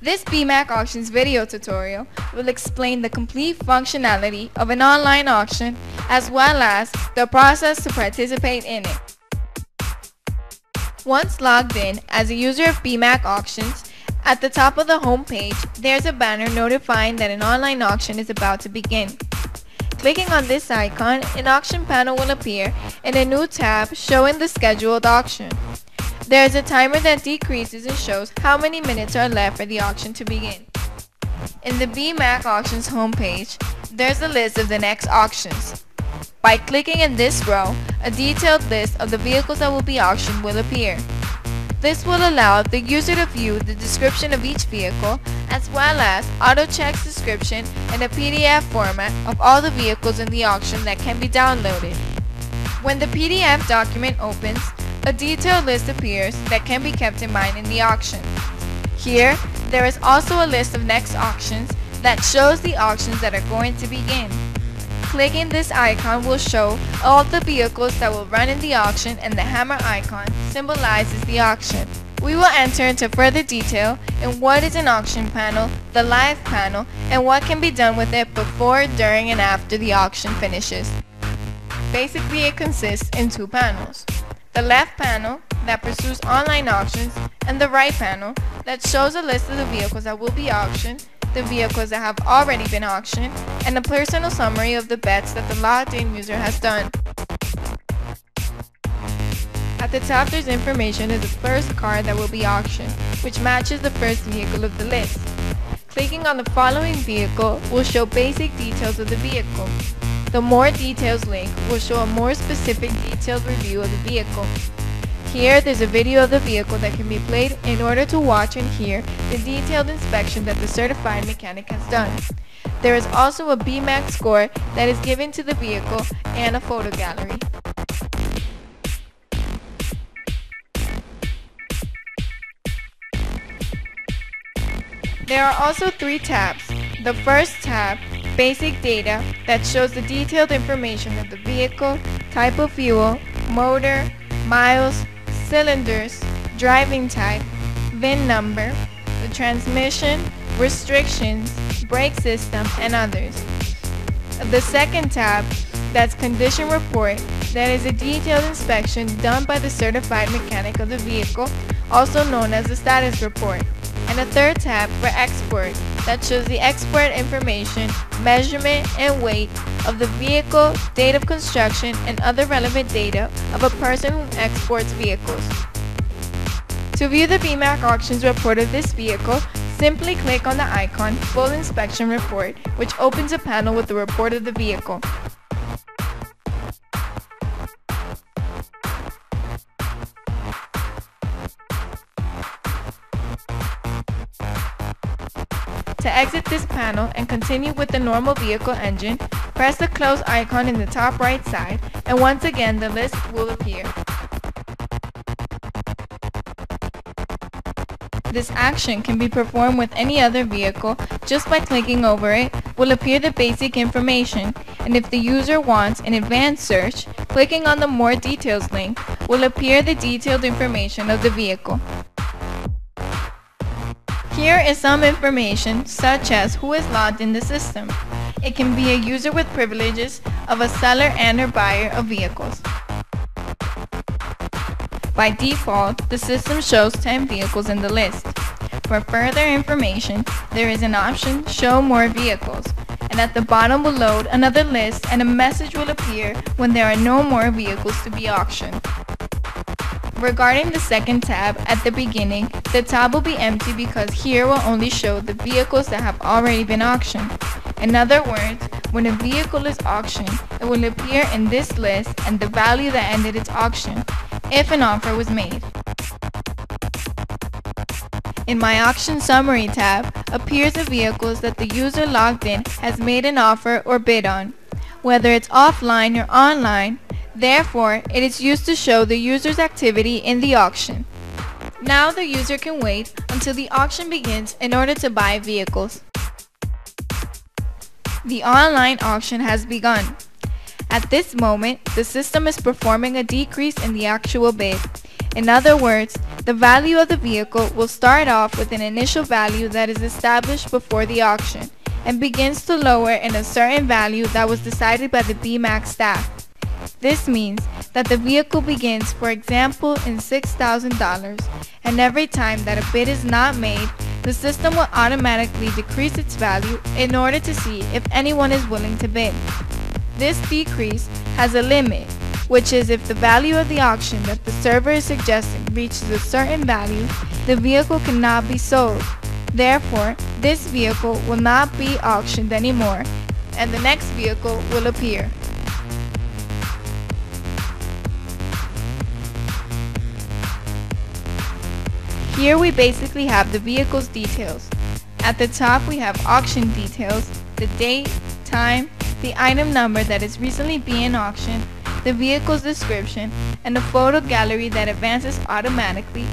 This BMAC Auctions video tutorial will explain the complete functionality of an online auction as well as the process to participate in it. Once logged in as a user of BMAC Auctions, at the top of the home page, there's a banner notifying that an online auction is about to begin. Clicking on this icon, an auction panel will appear in a new tab showing the scheduled auction. There is a timer that decreases and shows how many minutes are left for the auction to begin. In the BMAC Auctions homepage, there's a list of the next auctions. By clicking in this row, a detailed list of the vehicles that will be auctioned will appear. This will allow the user to view the description of each vehicle as well as AutoCheck's description and a PDF format of all the vehicles in the auction that can be downloaded. When the PDF document opens, a detailed list appears that can be kept in mind in the auction. Here, there is also a list of next auctions that shows the auctions that are going to begin. Clicking this icon will show all the vehicles that will run in the auction, and the hammer icon symbolizes the auction. We will enter into further detail in what is an auction panel, the live panel, and what can be done with it before, during, and after the auction finishes. Basically, it consists in two panels. The left panel that pursues online auctions, and the right panel that shows a list of the vehicles that will be auctioned, the vehicles that have already been auctioned, and a personal summary of the bets that the logged-in user has done. At the top, there's information of the first car that will be auctioned, which matches the first vehicle of the list. Clicking on the following vehicle will show basic details of the vehicle. The More Details link will show a more specific detailed review of the vehicle. Here, there's a video of the vehicle that can be played in order to watch and hear the detailed inspection that the certified mechanic has done. There is also a BMAC score that is given to the vehicle and a photo gallery. There are also three tabs. The first tab, Basic Data, that shows the detailed information of the vehicle, type of fuel, motor, miles, cylinders, driving type, VIN number, the transmission, restrictions, brake system, and others. The second tab, that's Condition Report, that is a detailed inspection done by the certified mechanic of the vehicle, also known as the status report. And a third tab for Export, that shows the export information, measurement, and weight of the vehicle, date of construction, and other relevant data of a person who exports vehicles. To view the BMAC Auctions report of this vehicle, simply click on the icon Full Inspection Report, which opens a panel with the report of the vehicle. To exit this panel and continue with the normal vehicle engine, press the close icon in the top right side, and once again the list will appear. This action can be performed with any other vehicle. Just by clicking over it will appear the basic information, and if the user wants an advanced search, clicking on the More Details link will appear the detailed information of the vehicle. Here is some information such as who is logged in the system. It can be a user with privileges of a seller and/or buyer of vehicles. By default, the system shows 10 vehicles in the list. For further information, there is an option Show More Vehicles, and at the bottom will load another list and a message will appear when there are no more vehicles to be auctioned. Regarding the second tab, at the beginning, the tab will be empty because here will only show the vehicles that have already been auctioned. In other words, when a vehicle is auctioned, it will appear in this list and the value that ended its auction, if an offer was made. In my Auction Summary tab appears the vehicles that the user logged in has made an offer or bid on, whether it's offline or online. Therefore, it is used to show the user's activity in the auction. Now the user can wait until the auction begins in order to buy vehicles. The online auction has begun. At this moment, the system is performing a decrease in the actual bid. In other words, The value of the vehicle will start off with an initial value that is established before the auction and begins to lower in a certain value that was decided by the BMAC staff. This means that the vehicle begins, for example, in $6,000, and every time that a bid is not made, the system will automatically decrease its value in order to see if anyone is willing to bid. This decrease has a limit, which is if the value of the auction that the server is suggesting reaches a certain value, the vehicle cannot be sold. Therefore, this vehicle will not be auctioned anymore, and the next vehicle will appear. Here we basically have the vehicle's details. At the top we have auction details, the date, time, the item number that is recently being auctioned, the vehicle's description, and a photo gallery that advances automatically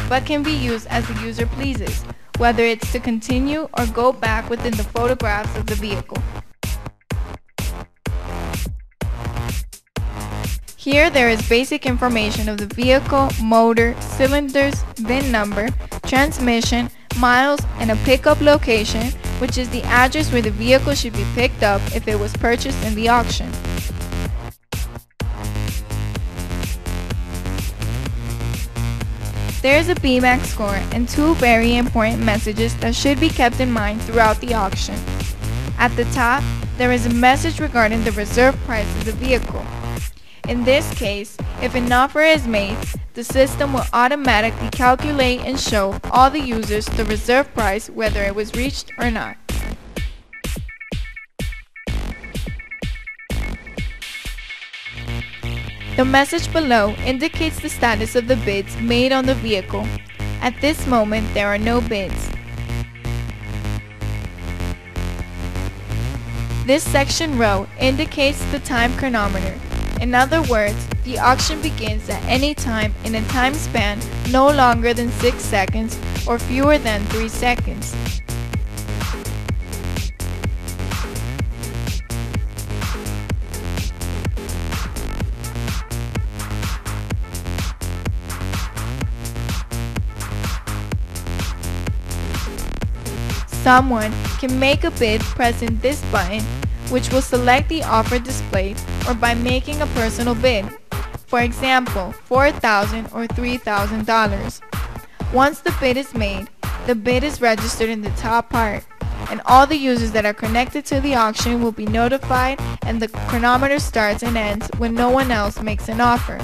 but can be used as the user pleases, whether it's to continue or go back within the photographs of the vehicle. Here there is basic information of the vehicle, motor, cylinders, VIN number, transmission, miles, and a pickup location, which is the address where the vehicle should be picked up if it was purchased in the auction. There is a BMAC score and two very important messages that should be kept in mind throughout the auction. At the top, there is a message regarding the reserve price of the vehicle. In this case, if an offer is made, the system will automatically calculate and show all the users the reserve price whether it was reached or not. The message below indicates the status of the bids made on the vehicle. At this moment, there are no bids. This section row indicates the time chronometer. In other words, the auction begins at any time in a time span no longer than 6 seconds or fewer than 3 seconds. Someone can make a bid pressing this button, which will select the offer displayed, or by making a personal bid. For example, $4,000 or $3,000. Once the bid is made, the bid is registered in the top part, and all the users that are connected to the auction will be notified, and the chronometer starts and ends when no one else makes an offer.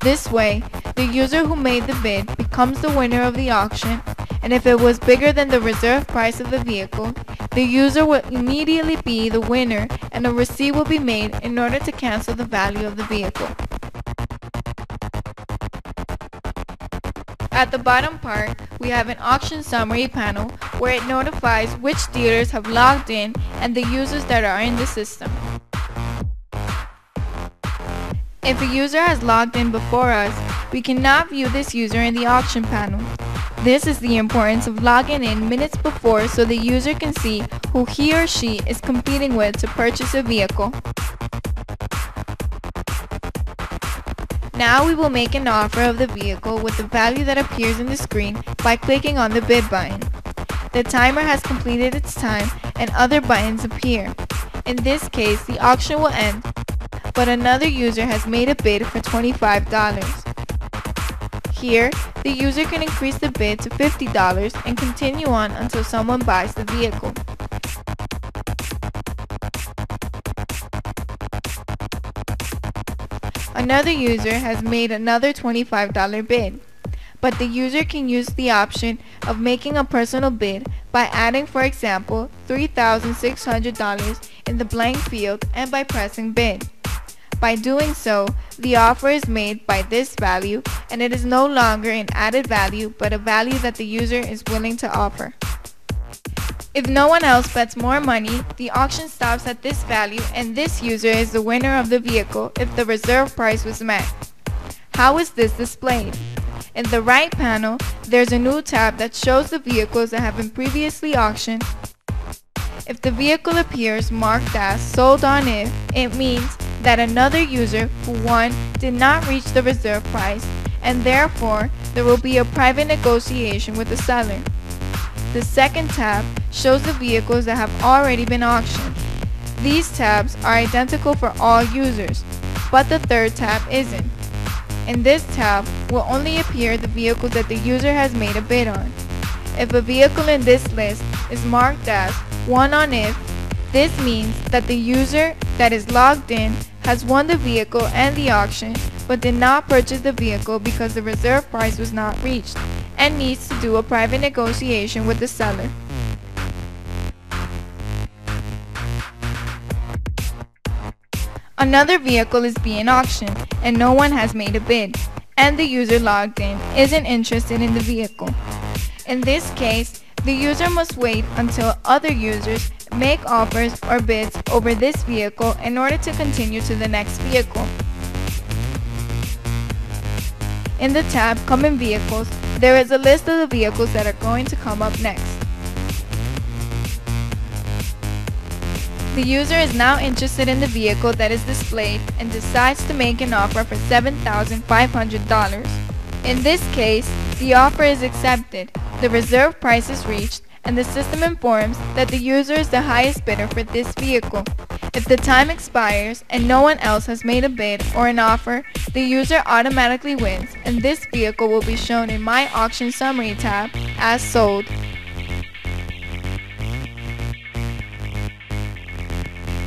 This way, the user who made the bid becomes the winner of the auction, and if it was bigger than the reserve price of the vehicle, the user will immediately be the winner and a receipt will be made in order to cancel the value of the vehicle. At the bottom part, we have an auction summary panel where it notifies which dealers have logged in and the users that are in the system. If a user has logged in before us, we cannot view this user in the auction panel. This is the importance of logging in minutes before so the user can see who he or she is competing with to purchase a vehicle. Now we will make an offer of the vehicle with the value that appears in the screen by clicking on the bid button. The timer has completed its time and other buttons appear. In this case, the auction will end, but another user has made a bid for $25. Here, the user can increase the bid to $50 and continue on until someone buys the vehicle. Another user has made another $25 bid, but the user can use the option of making a personal bid by adding, for example, $3,600 in the blank field and by pressing bid. By doing so, the offer is made by this value and it is no longer an added value but a value that the user is willing to offer. If no one else bets more money, the auction stops at this value and this user is the winner of the vehicle if the reserve price was met. How is this displayed? In the right panel, there's a new tab that shows the vehicles that have been previously auctioned. If the vehicle appears marked as sold on if, it means that another user who won did not reach the reserve price and therefore there will be a private negotiation with the seller. The second tab shows the vehicles that have already been auctioned. These tabs are identical for all users, but the third tab isn't. In this tab will only appear the vehicles that the user has made a bid on. If a vehicle in this list is marked as won on if, this means that the user that is logged in has won the vehicle and the auction but did not purchase the vehicle because the reserve price was not reached and needs to do a private negotiation with the seller. Another vehicle is being auctioned and no one has made a bid, and the user logged in isn't interested in the vehicle. In this case, the user must wait until other users make offers or bids over this vehicle in order to continue to the next vehicle. In the tab Coming Vehicles, there is a list of the vehicles that are going to come up next. The user is now interested in the vehicle that is displayed and decides to make an offer for $7,500. In this case, the offer is accepted, the reserve price is reached, and the system informs that the user is the highest bidder for this vehicle. If the time expires and no one else has made a bid or an offer, the user automatically wins, and this vehicle will be shown in My Auction Summary tab as sold.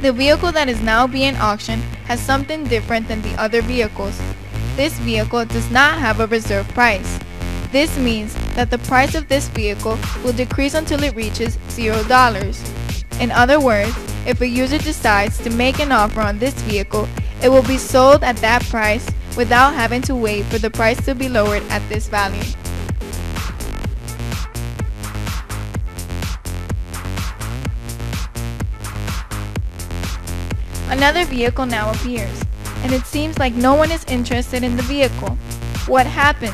The vehicle that is now being auctioned has something different than the other vehicles. This vehicle does not have a reserve price. This means that the price of this vehicle will decrease until it reaches $0. In other words, if a user decides to make an offer on this vehicle, it will be sold at that price without having to wait for the price to be lowered at this value. Another vehicle now appears, and it seems like no one is interested in the vehicle. What happens?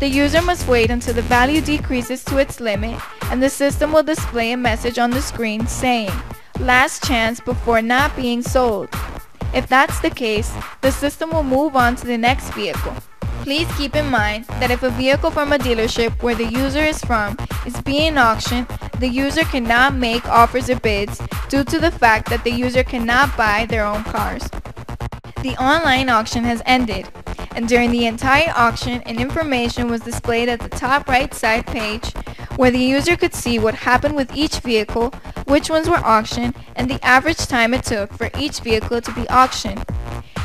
The user must wait until the value decreases to its limit, and the system will display a message on the screen saying, "Last chance before not being sold." If that's the case, the system will move on to the next vehicle. Please keep in mind that if a vehicle from a dealership where the user is from is being auctioned, the user cannot make offers or bids due to the fact that the user cannot buy their own cars. The online auction has ended, and during the entire auction, an information was displayed at the top right side page where the user could see what happened with each vehicle, which ones were auctioned, and the average time it took for each vehicle to be auctioned.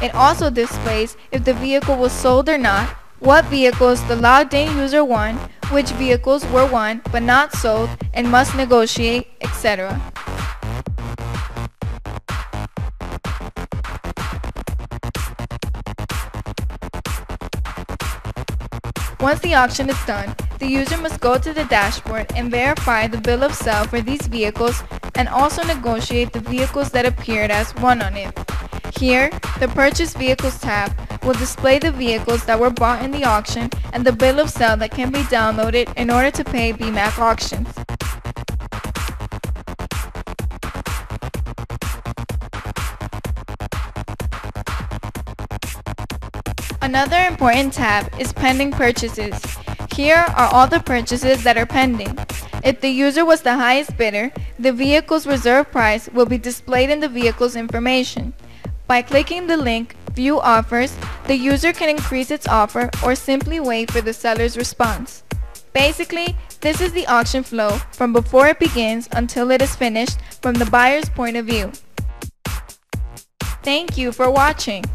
It also displays if the vehicle was sold or not, what vehicles the logged in user won, which vehicles were won but not sold and must negotiate, etc. Once the auction is done, the user must go to the dashboard and verify the bill of sale for these vehicles and also negotiate the vehicles that appeared as won on it. Here, the Purchase Vehicles tab will display the vehicles that were bought in the auction and the bill of sale that can be downloaded in order to pay BMAC auctions. Another important tab is Pending Purchases. Here are all the purchases that are pending. If the user was the highest bidder, the vehicle's reserve price will be displayed in the vehicle's information. By clicking the link View Offers, the user can increase its offer or simply wait for the seller's response. Basically, this is the auction flow from before it begins until it is finished from the buyer's point of view. Thank you for watching.